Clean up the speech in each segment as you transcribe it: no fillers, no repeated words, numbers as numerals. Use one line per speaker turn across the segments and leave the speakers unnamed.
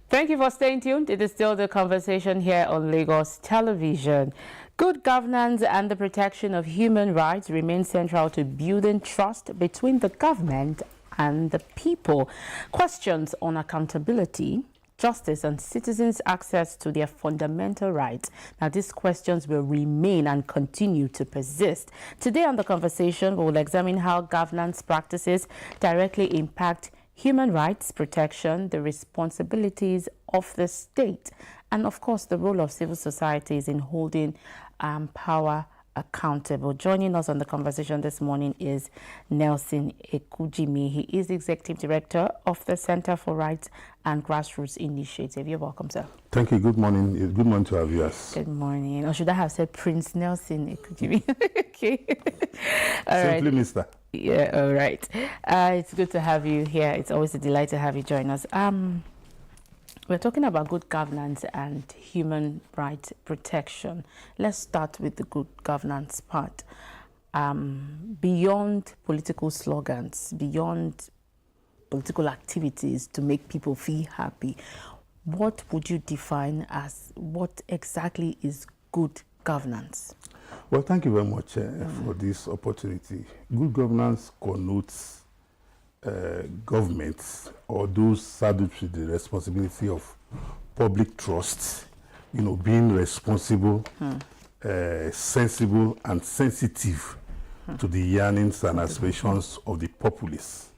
Thank you for staying tuned. It is still the conversation here on Lagos Television. Good governance and the protection of human rights remain central to building trust between the government and the people. Questions on accountability, justice, and citizens' access to their fundamental rights. Now, these questions will remain and continue to persist. Today on the conversation, we will examine how governance practices directly impact human rights protection, the responsibilities of the state, and of course the role of civil societies in holding power accountable. Joining us on the conversation this morning is Nelson Ekujimi. He is Executive Director of the Center for Rights and Grassroots Initiative. You're welcome, sir.
Thank you. Good morning. Good morning to our viewers.
Good morning. Or should I have said Prince Nelson Ekujimi? Okay.
Simply Mr.
Yeah, all right. It's good to have you here. It's always a delight to have you join us. We're talking about good governance and human rights protection. Let's start with the good governance part. Beyond political slogans, beyond political activities to make people feel happy, what would you define as what exactly is good governance?
Well, thank you very much for this opportunity. Good governance connotes governments or those saddled with the responsibility of public trust, being responsible, sensible, and sensitive to the yearnings and aspirations of the populace.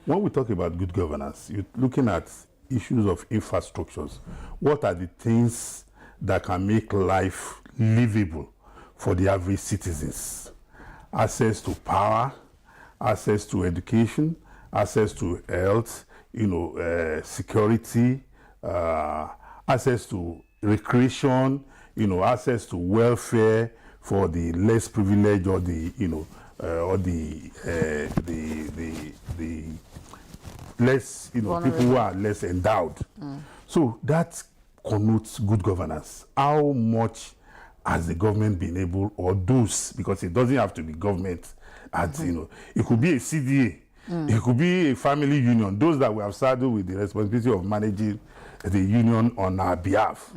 When we talk about good governance, you're looking at issues of infrastructures. What are the things that can make life livable for the average citizens? Access to power, access to education, access to health, security, access to recreation, access to welfare for the less privileged or the less, people who are less endowed. So that connotes good governance. How much has the government been able, or those, because it doesn't have to be government, it could be a CDA, it could be a family union, those that we have saddled with the responsibility of managing the union on our behalf.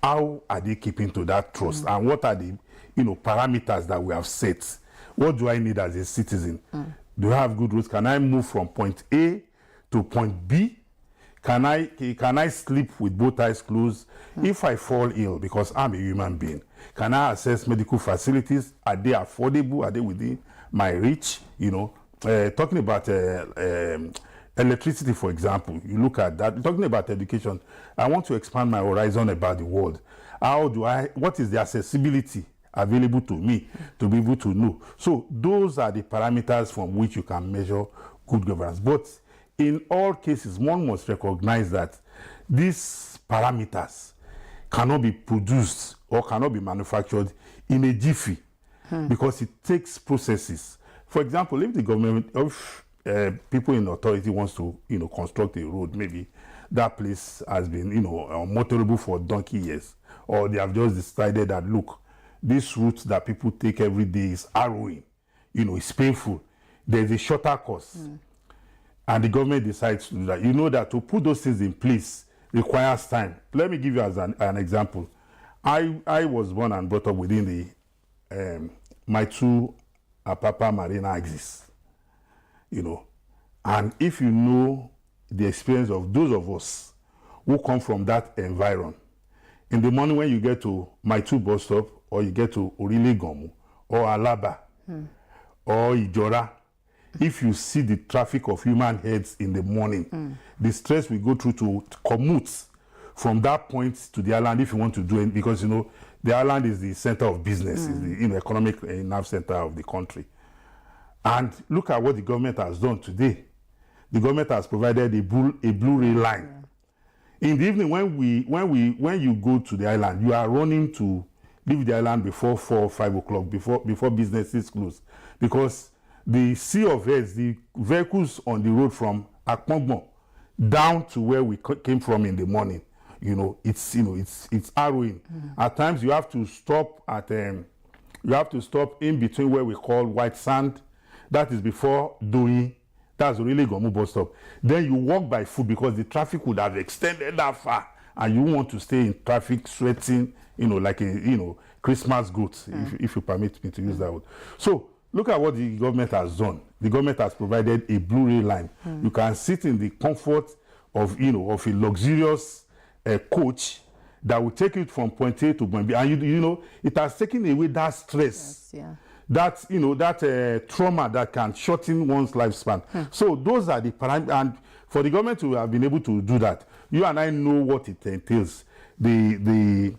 How are they keeping to that trust? And what are the parameters that we have set? What do I need as a citizen? Do I have good roads? Can I move from point A to point B? Can I sleep with both eyes closed? If I fall ill, because I'm a human being, can I access medical facilities? Are they affordable? Are they within my reach? Talking about electricity, for example, you look at that. Talking about education, I want to expand my horizon about the world. What is the accessibility available to me to be able to know? So those are the parameters from which you can measure good governance. But in all cases, one must recognize that these parameters cannot be produced or cannot be manufactured in a jiffy because it takes processes. For example, if the government, if people in authority wants to, construct a road, maybe that place has been, unmotorable for donkey years, or they have just decided that, look, this route that people take every day is harrowing, it's painful. There's a shorter course. And the government decides to do that. You know that to put those things in place requires time. Let me give you as an example. I was born and brought up within the Maitu Apapa Marina axis, And if you know the experience of those of us who come from that environment, in the morning when you get to Maitu bus stop, or you get to Orile Gomu, or Alaba, or Ijora, if you see the traffic of human heads in the morning, the stress we go through to commute from that point to the island, if you want to do it, because the island is the center of business, is the economic nerve center of the country. And look at what the government has done today. The government has provided a blue rail line. In the evening, when you go to the island, you are running to leave the island before 4 or 5 o'clock, before businesses close, because the sea of heads, the vehicles on the road from Akpongbo down to where we came from in the morning, it's harrowing. At times you have to stop in between where we call White Sand, that is before Doi, That's really Gomu bus stop. Then you walk by foot because the traffic would have extended that far, and you want to stay in traffic sweating, like a, Christmas goat, if you permit me to use that word. So look at what the government has done. The government has provided a Blu-ray line. You can sit in the comfort of, of a luxurious coach that will take you from point A to point B, and it has taken away that stress.
Yes, yeah.
That trauma that can shorten one's lifespan. So those are the parameters, and for the government to have been able to do that, you and I know what it entails. The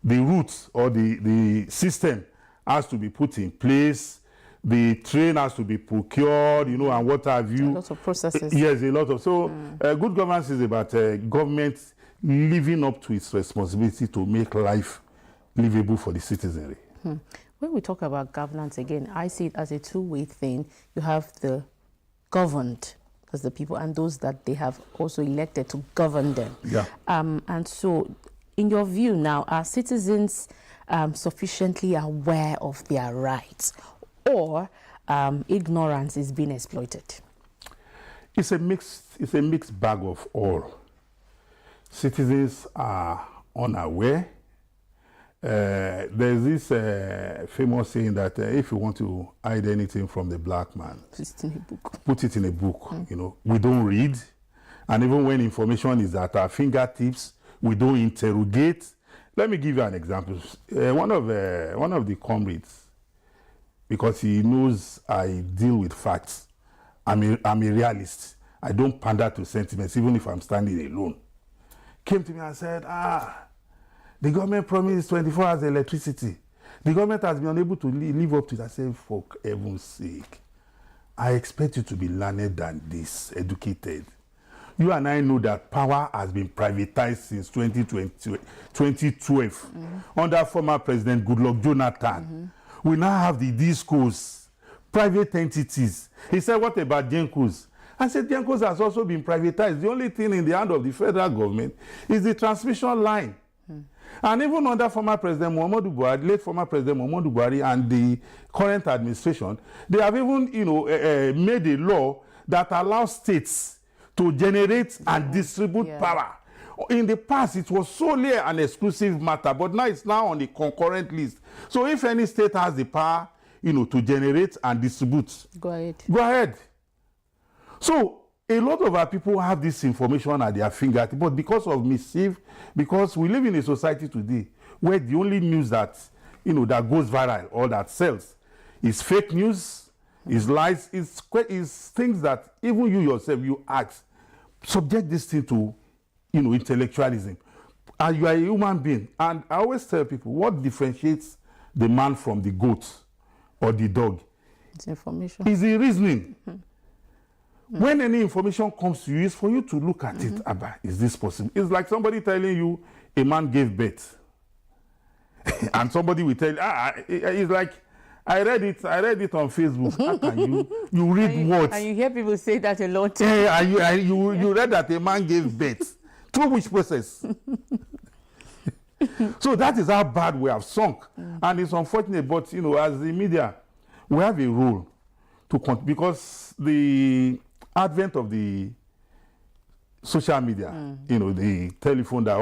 routes or the system has to be put in place. The train has to be procured, and what have you.
Lots of processes.
Yes, a lot of. So good governance is about government living up to its responsibility to make life livable for the citizenry.
When we talk about governance again, I see it as a two-way thing. You have the governed as the people and those that they have also elected to govern them.
Yeah.
And so, in your view now, are citizens sufficiently aware of their rights, or ignorance is being exploited?
It's a mixed bag of all. Citizens are unaware. There's this famous saying that if you want to hide anything from the black man,
Put it in a book.
Put it in a book. We don't read, and even when information is at our fingertips, we don't interrogate. Let me give you an example. One of the comrades, because he knows I deal with facts, I'm a realist. I don't pander to sentiments, even if I'm standing alone. Came to me and said, the government promised 24 hours electricity. The government has been unable to live up to it. I said, for heaven's sake, I expect you to be learned than this, educated. You and I know that power has been privatized since 2012 under former President Goodluck Jonathan. We now have the discos, private entities. He said, what about Gencos? I said, Gencos has also been privatized. The only thing in the hand of the federal government is the transmission line. And even under former President Muhammadu Buhari, late former President Muhammadu Buhari, and the current administration, they have even, made a law that allows states to generate and distribute power. In the past, it was solely an exclusive matter, but now it's now on the concurrent list. So if any state has the power, to generate and distribute,
Go ahead.
Go ahead. So a lot of our people have this information at their fingertips, but because of mischief, because we live in a society today where the only news that that goes viral or that sells is fake news, is lies, is things that even you yourself you ask, subject this thing to intellectualism. And you are a human being, and I always tell people what differentiates the man from the goat or the dog.
It's information.
Is the reasoning. When any information comes to you, it's for you to look at it. Abba, is this possible? It's like somebody telling you a man gave birth. And somebody will tell you, it's like, I read it on Facebook. How can you read what?
And you hear people say that a lot.
You read that a man gave birth. Through which process? So that is how bad we have sunk. And it's unfortunate, but as the media, we have a role to because the advent of the social media, the telephone that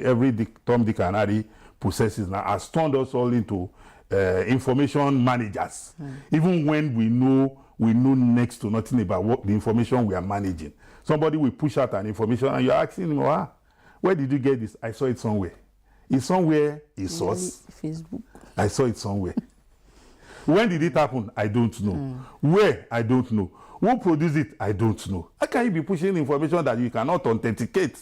every Tom, Dick, and Harry possesses now has turned us all into information managers. Even when we know next to nothing about what the information we are managing. Somebody will push out an information and you're asking him, where did you get this? I saw it somewhere. It's somewhere, a source.
Facebook.
I saw it somewhere. When did it happen? I don't know. Where? I don't know. Who produced it? I don't know. How can you be pushing information that you cannot authenticate?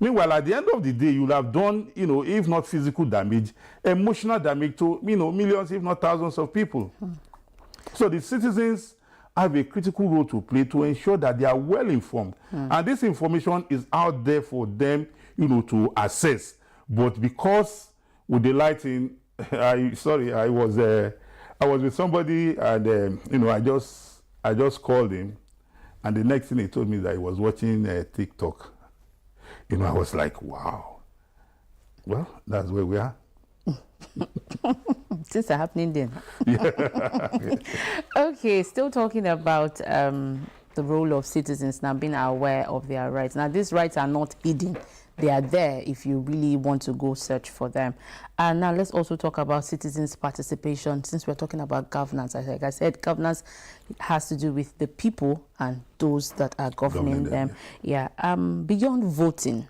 Meanwhile, at the end of the day, you'll have done, if not physical damage, emotional damage to, millions, if not thousands of people. So the citizens have a critical role to play to ensure that they are well informed. And this information is out there for them, to assess. But because with the lighting, I was with somebody and, I just called him. And the next thing he told me that he was watching TikTok. I was like, wow. Well, that's where we are.
Things are happening then. Okay, still talking about the role of citizens now being aware of their rights. Now, these rights are not hidden. They are there if you really want to go search for them. And now let's also talk about citizens' participation. Since we're talking about governance, like I said, governance has to do with the people and those that are governing them. Yeah. Beyond voting,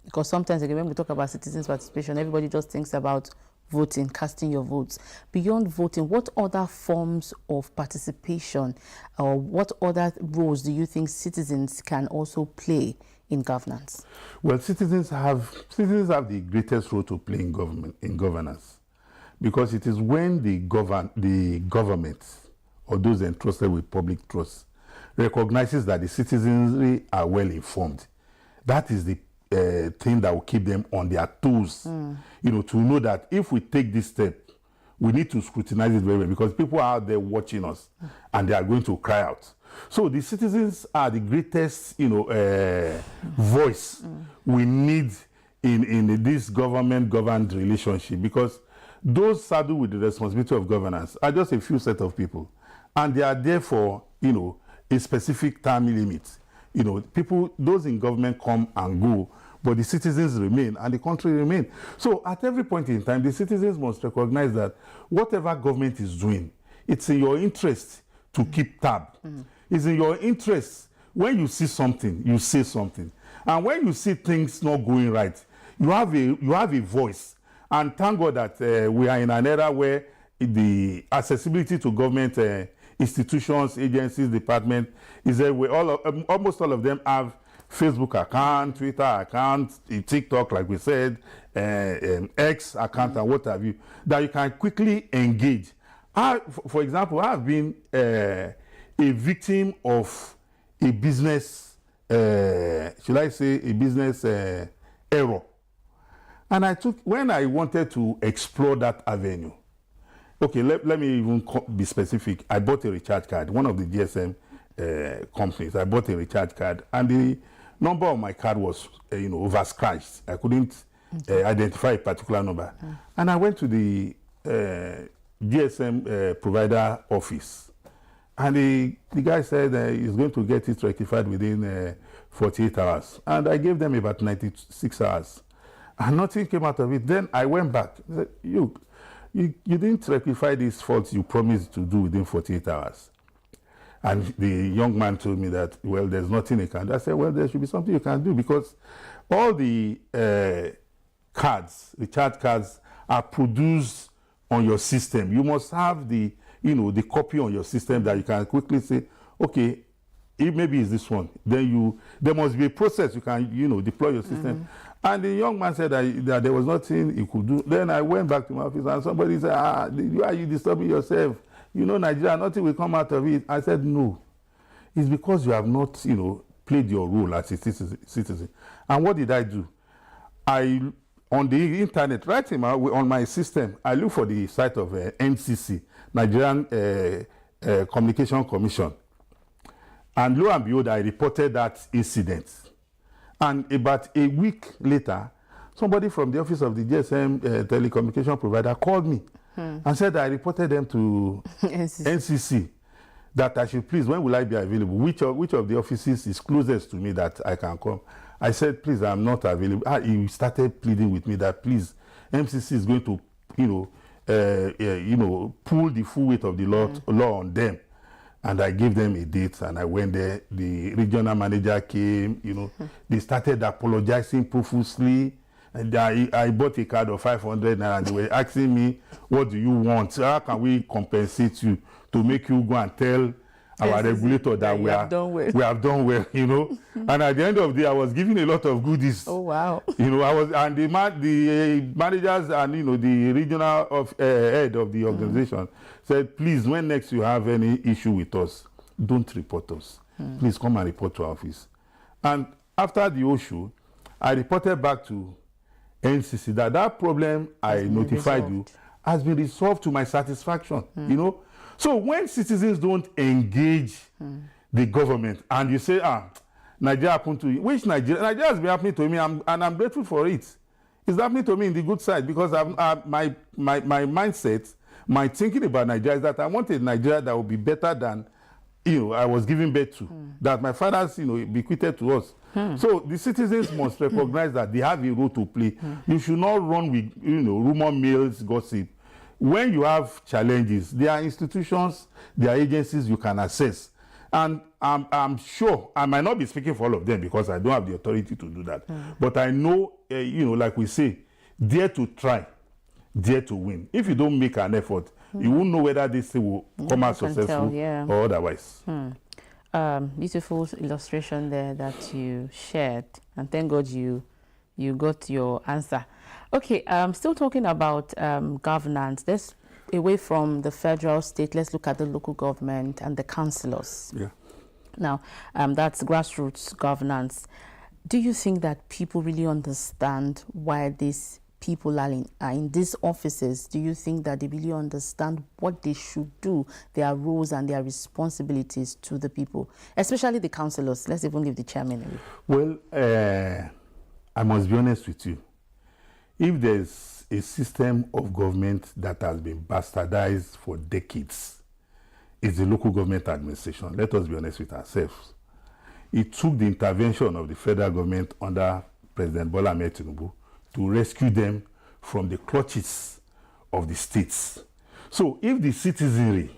because sometimes again, when we talk about citizens' participation, everybody just thinks about voting, casting your votes. Beyond voting, what other forms of participation or what other roles do you think citizens can also play in governance?
Well, citizens have the greatest role to play in governance, because it is when the government or those entrusted with public trust recognizes that the citizenry are well informed. That is the thing that will keep them on their toes, you know, to know that if we take this step, we need to scrutinize it very well, because people are out there watching us and they are going to cry out. So the citizens are the greatest, you know, voice we need in this government-governed relationship, because those saddled with the responsibility of governance are just a few set of people, and they are there for, you know, a specific time limit. You know, people, those in government come and go, but the citizens remain and the country remain. So at every point in time, the citizens must recognize that whatever government is doing, it's in your interest to keep tab. It's in your interest. When you see something, you say something. And when you see things not going right, you have a voice. And thank God that we are in an era where the accessibility to government institutions, agencies, departments is that almost all of them have Facebook account, Twitter account, TikTok, like we said, X account, and what have you, that you can quickly engage. For example, I have been a victim of a business, should I say, a business error. And when I wanted to explore that avenue, okay, let me even be specific. I bought a recharge card, one of the GSM companies. I bought a recharge card, and the number of my card was, you know, overscratched. I couldn't identify a particular number. And I went to the GSM provider office, and the guy said he's going to get it rectified within 48 hours. And I gave them about 96 hours, and nothing came out of it. Then I went back. I said, you didn't rectify this fault you promised to do within 48 hours. And the young man told me that, well, there's nothing he can do. I said, well, there should be something you can do, because all the cards, recharge cards, are produced on your system. You must have the copy on your system that you can quickly say, okay, maybe it's this one. Then there must be a process you can, deploy your system. And the young man said that there was nothing he could do. Then I went back to my office, and somebody said, why are you disturbing yourself? You know, Nigeria, nothing will come out of it. I said, no. It's because you have not, played your role as a citizen. And what did I do? On the internet, right on my system, I look for the site of NCC, Nigerian Communication Commission. And lo and behold, I reported that incident. And about a week later, somebody from the office of the GSM telecommunication provider called me and said I reported them to NCC, that I should please, when will I be available? Which of the offices is closest to me that I can come? I said, please, I'm not available. He started pleading with me that, please, MCC is going to, pull the full weight of the law on them. And I gave them a date, and I went there. The regional manager came, they started apologizing profusely. And I bought a card of 500 naira, and they were asking me, what do you want? How can we compensate you to make you go and tell our regulator that we have done well, And at the end of the day, I was giving a lot of goodies.
Oh, wow.
And the managers and, the regional head of the organization said, please, when next you have any issue with us, don't report us. Please come and report to our office. And after the issue, I reported back to NCC that problem I notified you has been resolved to my satisfaction, So when citizens don't engage the government, and you say, Nigeria happened to you, which Nigeria has been happening to me, and I'm grateful for it. It's happening to me in the good side because my mindset, my thinking about Nigeria is that I want a Nigeria that will be better than, I was giving birth to, that my fathers, bequeathed to us. So the citizens must recognize that they have a role to play. You should not run with, rumor mills, gossip. When you have challenges, there are institutions, there are agencies you can access. And I'm sure, I might not be speaking for all of them because I don't have the authority to do that. But I know, like we say, dare to try, dare to win. If you don't make an effort, you won't know whether this thing will come out successful or otherwise.
Beautiful illustration there that you shared. And thank God you got your answer. Okay, still talking about governance. Let's away from the federal state, let's look at the local government and the councillors.
Yeah.
Now, that's grassroots governance. Do you think that people really understand why these people are in these offices? Do you think that they really understand what they should do, their roles and their responsibilities to the people, especially the councillors? Let's even leave the chairman away.
Well, I must be honest with you. If there's a system of government that has been bastardized for decades, it's the local government administration. Let us be honest with ourselves. It took the intervention of the federal government under President Bola Ahmed Tinubu to rescue them from the clutches of the states. So if the citizenry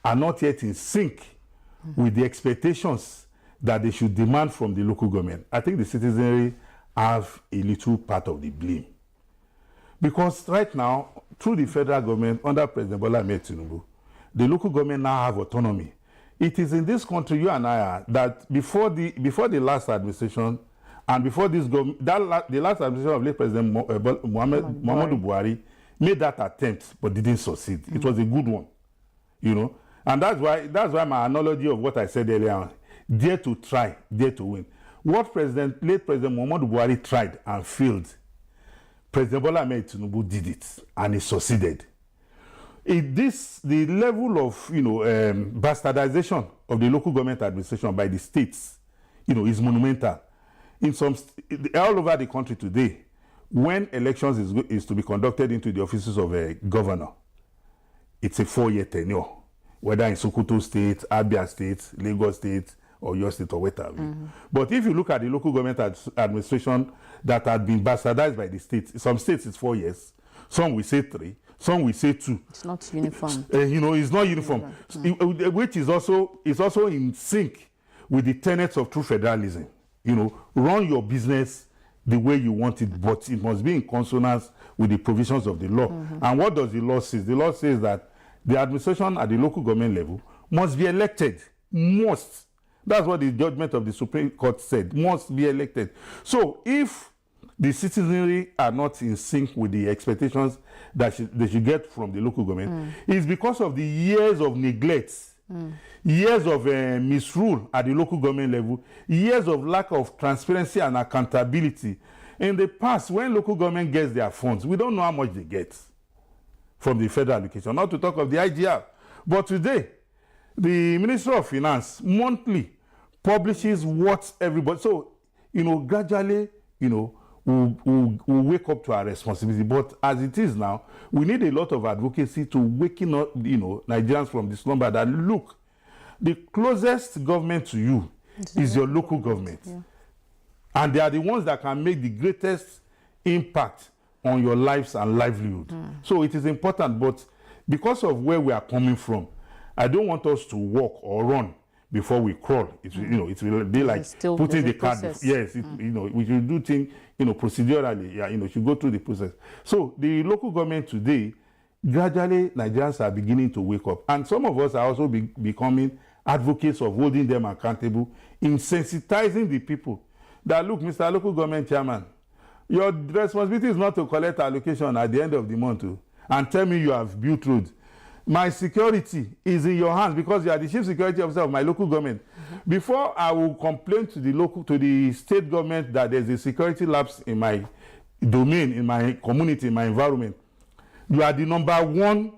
are not yet in sync with the expectations that they should demand from the local government, I think the citizenry have a little part of the blame. Because right now, through the federal government, under President Bola Ahmed Tinubu, the local government now have autonomy. It is in this country, you and I are, that before the last administration, and before this government, the last administration of late President Muhammadu Buhari made that attempt, but didn't succeed. It was a good one, And that's why my analogy of what I said earlier on, dare to try, dare to win. What late President Muhammadu Buhari tried and failed, President Bola Ahmed Tinubu did it, and he succeeded. The level of bastardization of the local government administration by the states, is monumental. All over the country today, when elections is to be conducted into the offices of a governor, it's a 4-year tenure, whether in Sokoto State, Abia State, Lagos State, or your state or whatever. But if you look at the local government administration that had been bastardized by the states, some states it's 4 years, some will say 3, some will say 2.
It's not uniform.
It's not uniform, which is also in sync with the tenets of true federalism. Run your business the way you want it, but it must be in consonance with the provisions of the law. And what does the law say? The law says that the administration at the local government level must be elected. Must. That's what the judgment of the Supreme Court said, must be elected. So if the citizenry are not in sync with the expectations that they should get from the local government, it's because of the years of neglect, years of misrule at the local government level, years of lack of transparency and accountability. In the past, when local government gets their funds, we don't know how much they get from the federal allocation, not to talk of the IGR. But today, the Ministry of Finance monthly publishes what everybody. So, gradually, we'll wake up to our responsibility. But as it is now, we need a lot of advocacy to waking up, Nigerians from the slumber that, look, the closest government to you is your local government. Yeah. And they are the ones that can make the greatest impact on your lives and livelihood. So it is important, but because of where we are coming from, I don't want us to walk or run before we crawl. It will be like putting the card. Yes, we should do things, procedurally. Yeah, should go through the process. So the local government today, gradually, Nigerians are beginning to wake up, and some of us are also becoming advocates of holding them accountable, in sensitizing the people. That look, Mr. Local Government Chairman, your responsibility is not to collect allocation at the end of the month and tell me you have built roads. My security is in your hands because you are the chief security officer of my local government. Before I will complain to the state government that there's a security lapse in my domain, in my community, in my environment, you are the number one,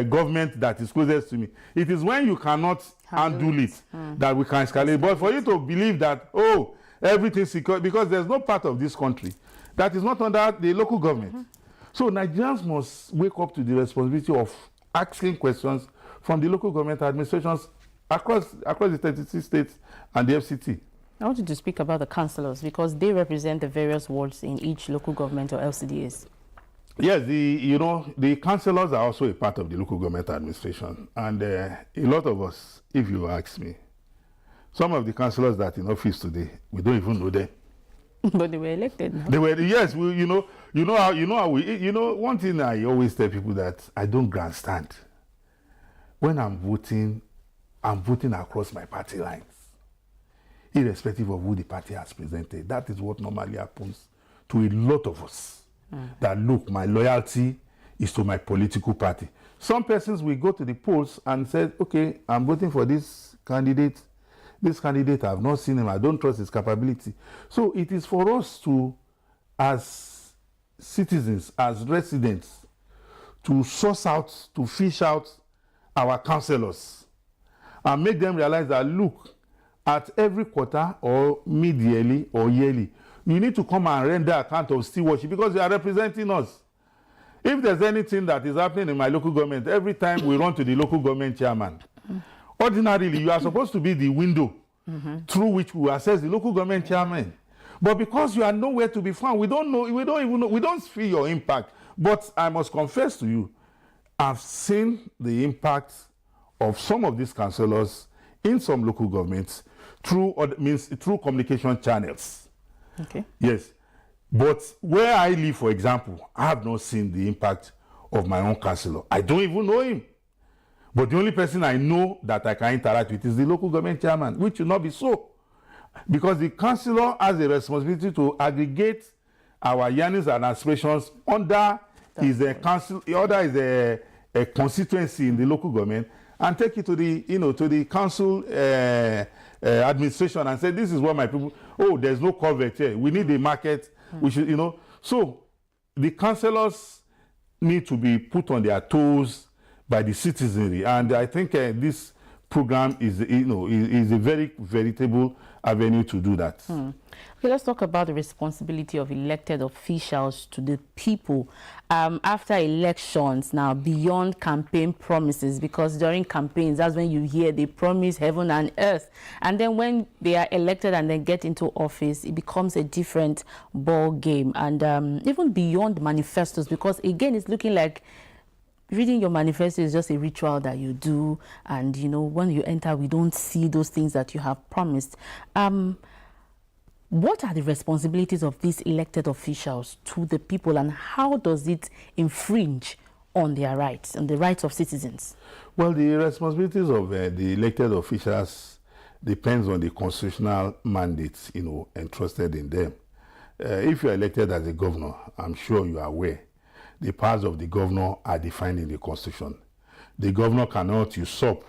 government that is closest to me. It is when you cannot handle it that we can escalate. But for you to believe that, everything's secure, because there's no part of this country that is not under the local government. So Nigerians must wake up to the responsibility of asking questions from the local government administrations across the 36 states and the FCT.
I want you to speak about the councillors because they represent the various wards in each local government or LCDAs.
Yes, the councillors are also a part of the local government administration, and a lot of us, if you ask me, some of the councillors that are in office today, we don't even know them.
But they were elected now.
They were, yes. One thing I always tell people that I don't grandstand. When I'm voting across my party lines, irrespective of who the party has presented. That is what normally happens to a lot of us. That look, my loyalty is to my political party. Some persons will go to the polls and say, okay, I'm voting for this candidate. This candidate, I've not seen him. I don't trust his capability. So it is for us to, as citizens, as residents, to source out, to fish out our councillors and make them realize that, look, at every quarter or mid-yearly or yearly, you need to come and render account of stewardship because you are representing us. If there's anything that is happening in my local government, every time we run to the local government chairman, ordinarily you are supposed to be the window through which we assess the local government chairman. But because you are nowhere to be found, we don't even know, we don't feel your impact. But I must confess to you, I've seen the impact of some of these councillors in some local governments through communication channels.
Okay.
Yes. But where I live, for example, I have not seen the impact of my own councillor. I don't even know him. But the only person I know that I can interact with is the local government chairman, which will not be so. Because the councillor has a responsibility to aggregate our yearnings and aspirations under a constituency in the local government and take it to the council administration and say, this is what my people, there's no culvert here. We need a market. We should, So the councillors need to be put on their toes by the citizenry. And I think this program is a very veritable avenue to do that.
Okay, let's talk about the responsibility of elected officials to the people after elections now, beyond campaign promises, because during campaigns, that's when you hear they promise heaven and earth. And then when they are elected and then get into office, it becomes a different ball game. And even beyond manifestos, because again, it's looking like reading your manifesto is just a ritual that you do, and when you enter, we don't see those things that you have promised. What are the responsibilities of these elected officials to the people, and how does it infringe on their rights and the rights of citizens?
Well, the responsibilities of the elected officials depends on the constitutional mandates entrusted in them. If you are elected as a governor, I'm sure you are aware, the powers of the governor are defined in the Constitution. The governor cannot usurp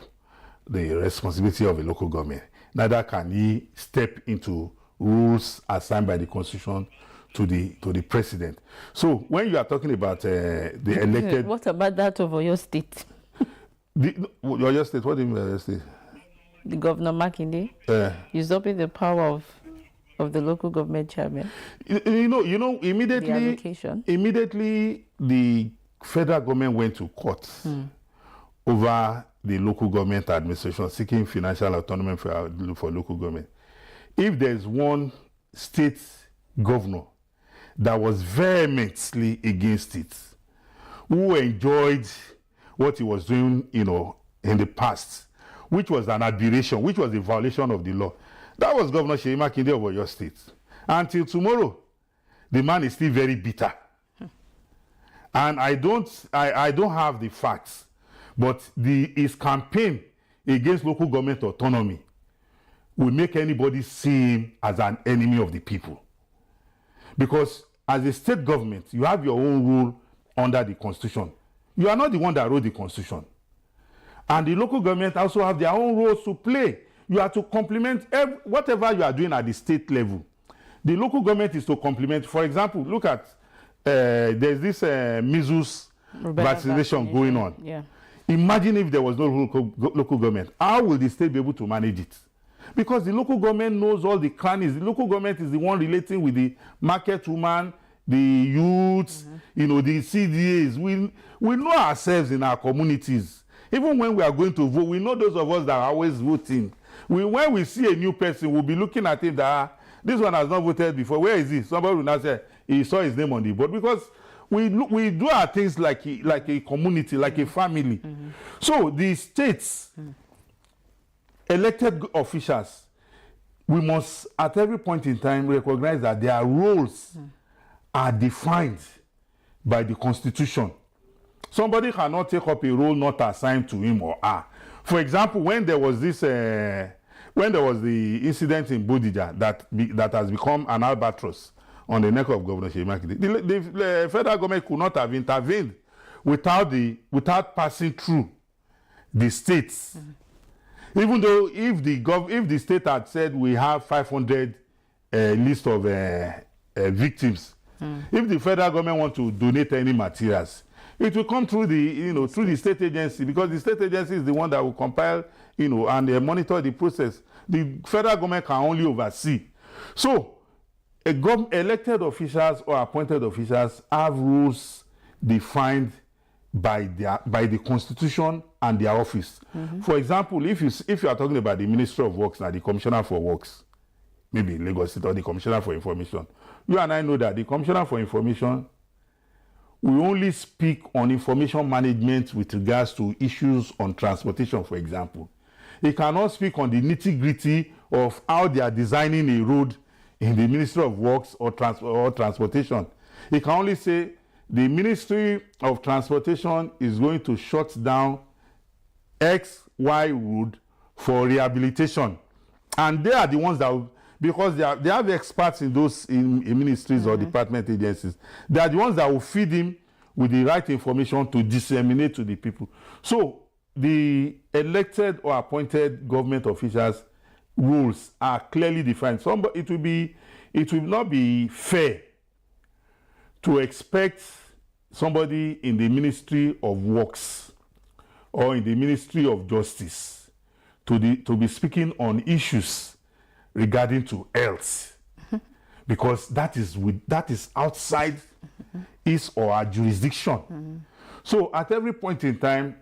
the responsibility of a local government. Neither can he step into rules assigned by the Constitution to the president. So when you are talking about the elected...
What about that of Oyo State?
Oyo State? What do you mean by Oyo State?
The Governor Makinde usurping the power of the local government chairman.
Immediately the federal government went to court over the local government administration seeking financial autonomy for local government. If there's one state governor that was vehemently against it, who enjoyed what he was doing, in the past, which was an aberration, which was a violation of the law, that was Governor Seyi Makinde of Oyo State. Until tomorrow, the man is still very bitter. And I don't have the facts, but his campaign against local government autonomy will make anybody see him as an enemy of the people. Because as a state government, you have your own rule under the Constitution. You are not the one that wrote the Constitution. And the local government also have their own roles to play. You are to complement whatever you are doing at the state level. The local government is to complement. For example, look at there's this measles vaccination going on.
Yeah.
Imagine if there was no local government. How will the state be able to manage it? Because the local government knows all the crannies. The local government is the one relating with the market woman, the youths, you know, the CDAs. We know ourselves in our communities. Even when we are going to vote, we know those of us that are always voting. When we see a new person, we'll be looking at him that this one has not voted before. Where is he? Somebody will not say he saw his name on the board, because we do our things like a community, like a family. So the states, elected officials, we must at every point in time recognize that their roles are defined by the Constitution. Somebody cannot take up a role not assigned to him or her. For example, when there was this, when there was the incident in Bodija that has become an albatross on the neck of Governor Seyi Makinde, the federal government could not have intervened without passing through the states. Even though if the state had said we have 500 list of victims, if the federal government want to donate any materials, it will come through through the state agency, because the state agency is the one that will compile, and monitor the process. The federal government can only oversee. So, elected officials or appointed officials have rules defined by the Constitution and their office. For example, if you are talking about the Ministry of Works and the Commissioner for Works, maybe in Lagos State, or the Commissioner for Information, you and I know that the Commissioner for Information will only speak on information management with regards to issues on transportation, for example. He cannot speak on the nitty-gritty of how they are designing a road in the Ministry of Works or Transportation. He can only say the Ministry of Transportation is going to shut down XY road for rehabilitation. And they are the ones that will, because they have experts in those in ministries or department agencies. They are the ones that will feed him with the right information to disseminate to the people. So the elected or appointed government officials' rules are clearly defined. It will not be fair to expect somebody in the Ministry of Works or in the Ministry of Justice to be speaking on issues regarding to health, because that is outside his or her jurisdiction. So at every point in time,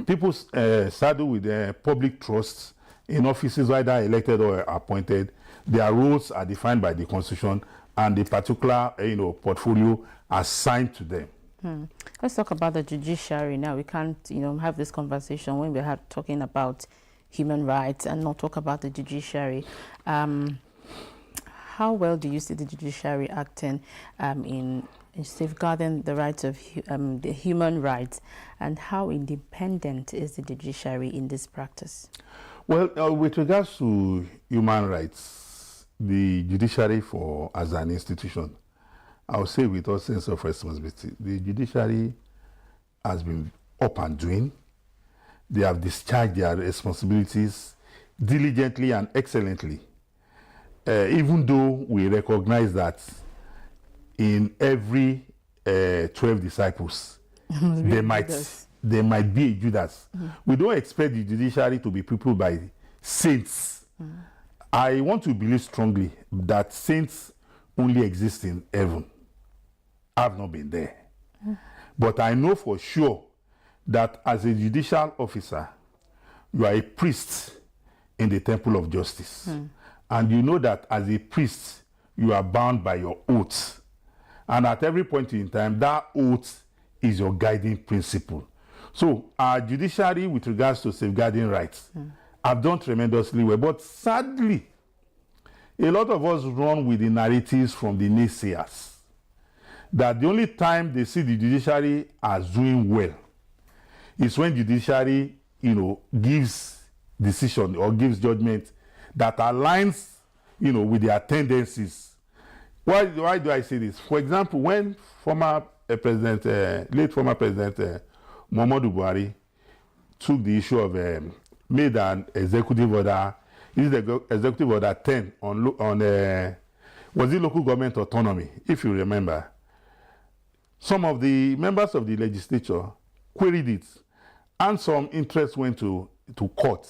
people saddle with public trust in offices, either elected or appointed. Their roles are defined by the Constitution and the particular portfolio assigned to them.
Let's talk about the judiciary now. We can't have this conversation when we're talking about human rights and not talk about the judiciary. How well do you see the judiciary acting in safeguarding the rights of the human rights, and how independent is the judiciary in this practice?
Well, with regards to human rights, the judiciary as an institution, I would say with all sense of responsibility, the judiciary has been up and doing. They have discharged their responsibilities diligently and excellently. Even though we recognize that in every 12 disciples, there might be a Judas. We don't expect the judiciary to be peopled by saints. I want to believe strongly that saints only exist in heaven. I've not been there. But I know for sure that as a judicial officer, you are a priest in the temple of justice. And you know that as a priest, you are bound by your oath. And at every point in time, that oath is your guiding principle. So our judiciary, with regards to safeguarding rights, have done tremendously well. But sadly, a lot of us run with the narratives from the naysayers that the only time they see the judiciary as doing well is when judiciary, gives decision or gives judgment that aligns, with their tendencies. Why do I say this? For example, when late former President Muhammadu Buhari took the issue of made an executive order, executive order 10 on was it local government autonomy, if you remember. Some of the members of the legislature queried it, and some interest went to court.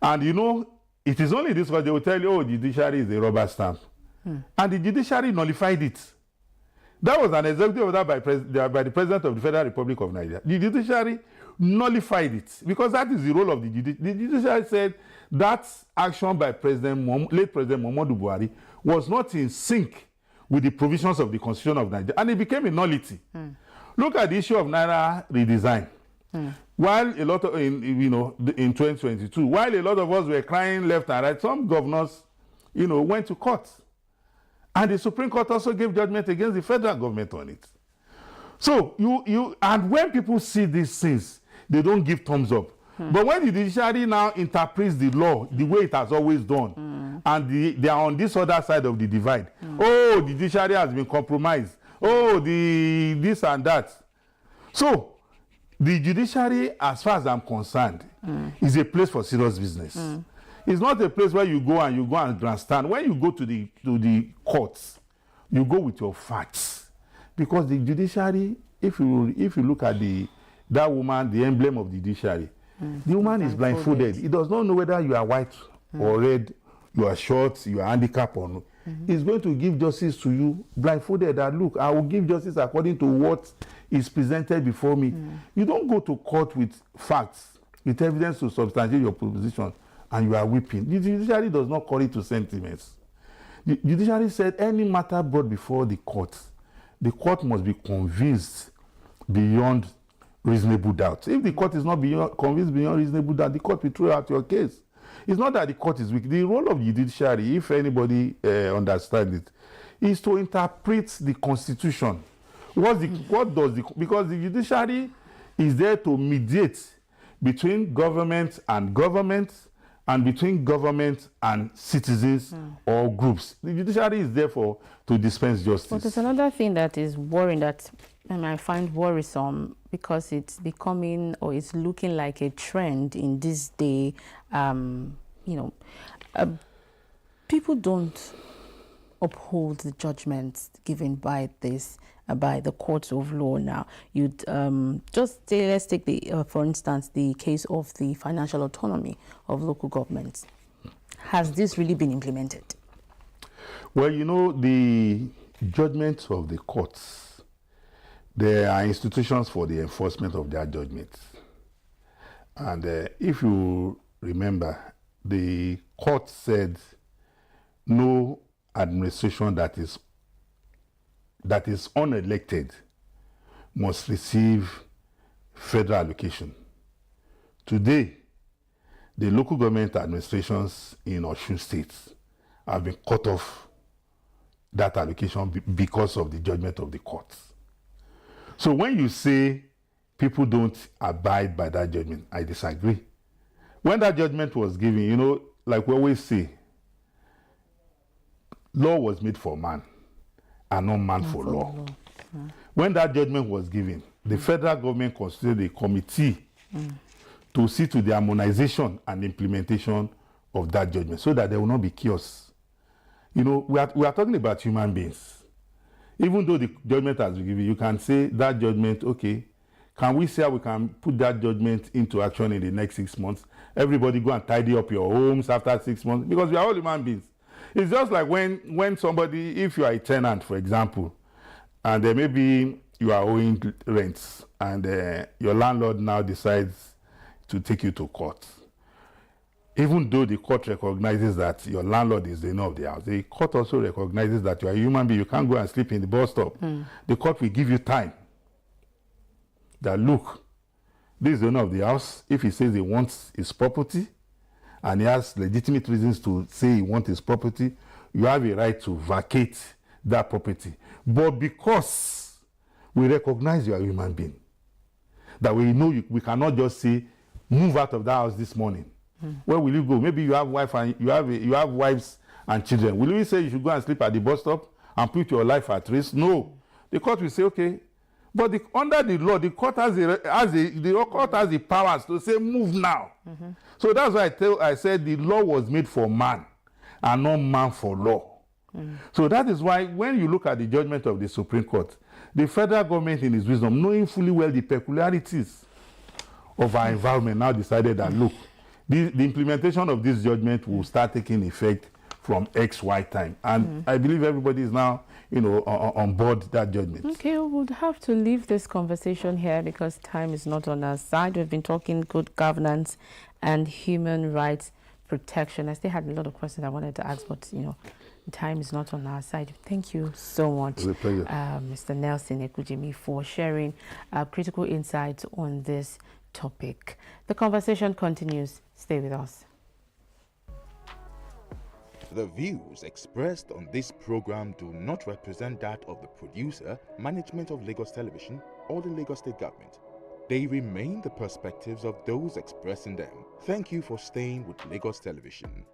And it is only this because they will tell you, the judiciary is a rubber stamp. and the judiciary nullified it. That was an executive order by the President of the Federal Republic of Nigeria. The judiciary nullified it because that is the role of the judiciary. The judiciary said that action by late President Muhammadu Buhari was not in sync with the provisions of the Constitution of Nigeria, and it became a nullity. Look at the issue of Naira redesign. While a lot of, in 2022, while a lot of us were crying left and right, some governors, went to court. And the Supreme Court also gave judgment against the federal government on it. So and when people see these things, they don't give thumbs up. But when the judiciary now interprets the law the way it has always done, and they are on this other side of the divide, oh, the judiciary has been compromised. Oh, this and that. So the judiciary, as far as I'm concerned, is a place for serious business. It's not a place where you go and grandstand. When you go to the courts, you go with your facts, because the judiciary, if you look at that woman, the emblem of the judiciary, the woman is blindfolded. He does not know whether you are white or red, you are short, you are handicapped or not. He's going to give justice to you blindfolded. That look, I will give justice according to what is presented before me. You don't go to court with facts, with evidence to substantiate your position, and you are weeping. The judiciary does not call it to sentiments. The judiciary said any matter brought before the court must be convinced beyond reasonable doubt. If the court is not convinced beyond reasonable doubt, the court will throw out your case. It's not that the court is weak. The role of the judiciary, if anybody understands it, is to interpret the Constitution. Because the judiciary is there to mediate between government and government, and between government and citizens or groups. The judiciary is therefore to dispense justice.
But there's another thing that is worrying, that I find worrisome, because it's becoming, or it's looking like a trend in this day. People don't uphold the judgments given by the courts of law now. You'd just say, let's take for instance, the case of the financial autonomy of local governments. Has this really been implemented?
Well, the judgments of the courts, there are institutions for the enforcement of their judgments. And if you remember, the court said no administration that is unelected must receive federal allocation. Today, the local government administrations in Osun State have been cut off that allocation because of the judgment of the courts. So when you say people don't abide by that judgment, I disagree. When that judgment was given, like we always say, law was made for man and not man for law. When that judgment was given, the federal government constituted a committee to see to the harmonization and implementation of that judgment, so that there will not be chaos. We are talking about human beings. Even though the judgment has been given, you can say that judgment, okay, can we say we can put that judgment into action in the next 6 months? Everybody go and tidy up your homes after 6 months, because we are all human beings. It's just like when somebody, if you are a tenant, for example, and maybe you are owing rents, and your landlord now decides to take you to court. Even though the court recognizes that your landlord is the owner of the house, the court also recognizes that you are a human being. You can't go and sleep in the bus stop. The court will give you time. That look, this is the owner of the house. If he says he wants his property, and he has legitimate reasons to say he wants his property, you have a right to vacate that property. But because we recognize you are a human being, that we know we cannot just say, move out of that house this morning. Where will you go? Maybe you have you have wives and children. Will you say you should go and sleep at the bus stop and put your life at risk? No. The court will say, okay. But under the law, the court has the powers to say, move now. So that's why I said the law was made for man and not man for law. So that is why when you look at the judgment of the Supreme Court, the federal government in its wisdom, knowing fully well the peculiarities of our environment, now decided that, look, the implementation of this judgment will start taking effect from XY time. And I believe everybody is now, on board that judgment.
Okay, we would have to leave this conversation here because time is not on our side. We've been talking good governance and human rights protection. I still had a lot of questions I wanted to ask, but time is not on our side. Thank you so much,
It's a pleasure.
Mr. Nelson Ekujimi, for sharing critical insights on this topic. The conversation continues. Stay with us.
The views expressed on this program do not represent that of the producer, management of Lagos Television, or the Lagos State Government. They remain the perspectives of those expressing them. Thank you for staying with Lagos Television.